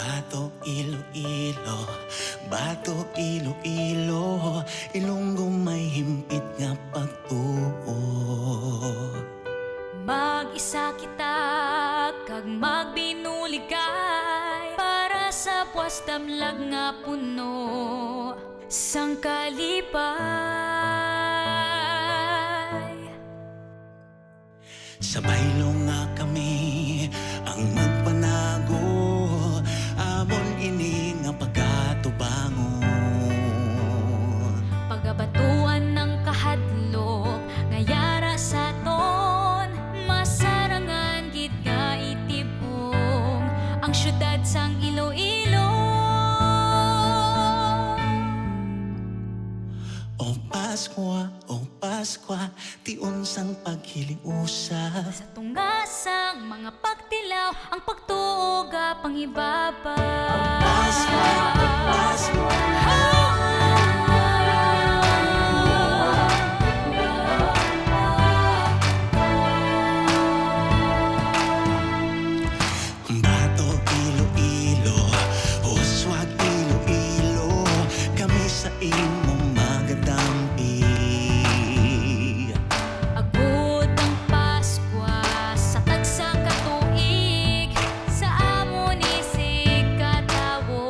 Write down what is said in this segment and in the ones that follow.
Bato, Iloilo, Bato, Iloilo, Ilonggo may himpit nga pagtuo. Mag-isa kita kag magbinuligay para sa puwas damlag nga puno sang kalipay. Sa baylo nga kami ang magpanago, amon ini nga pagkatubangon. Pagabatuan ng kahadlok ngayara sa ton, masarangan gid nga itibong ang syudad sang Iloilo. O Paskwa, ti unsang paghiliusa. Sa tungasang mga pagtilaw, ang pagtuoga pangibaba. Paskwa, Paskwa. Bato, Iloilo, Uswag, Iloilo, kami sa imo magadampi. Agud ang Paskwa sa tagsang katuig, sa amon isig katawo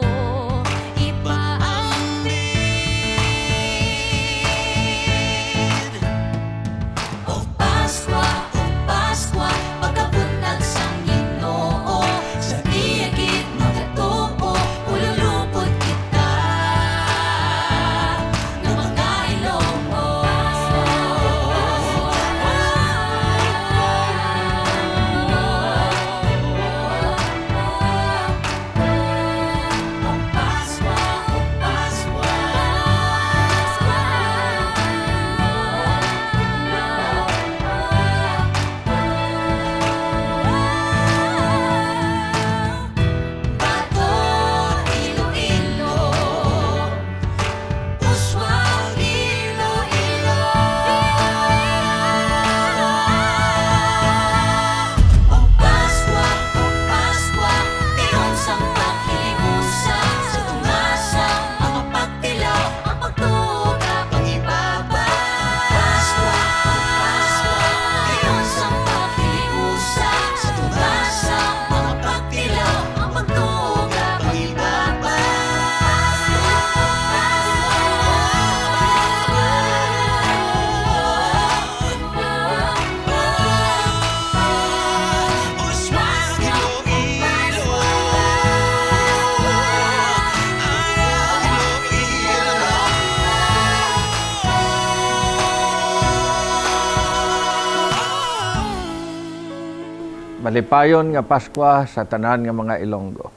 ipaambit. O Paskwa, pagkabuntag sang Ginoo, sa tiyagit magatuo, ululupod kita ng mga Ilonggo. O Paskwa, Bato, Iloilo, Uswag, Iloilo. O Paskwa, ti unsang paghiliusa, sa tumasang mga pagtilaw, ang pagtuga pangibaba. Paskwa, ti unsang paghiliusa, sa tumasang mga pagtilaw, ang pagtuga pangibaba. Uswag, Iloilo, Malipayon nga Paskwa sa tanan nga mga Ilonggo.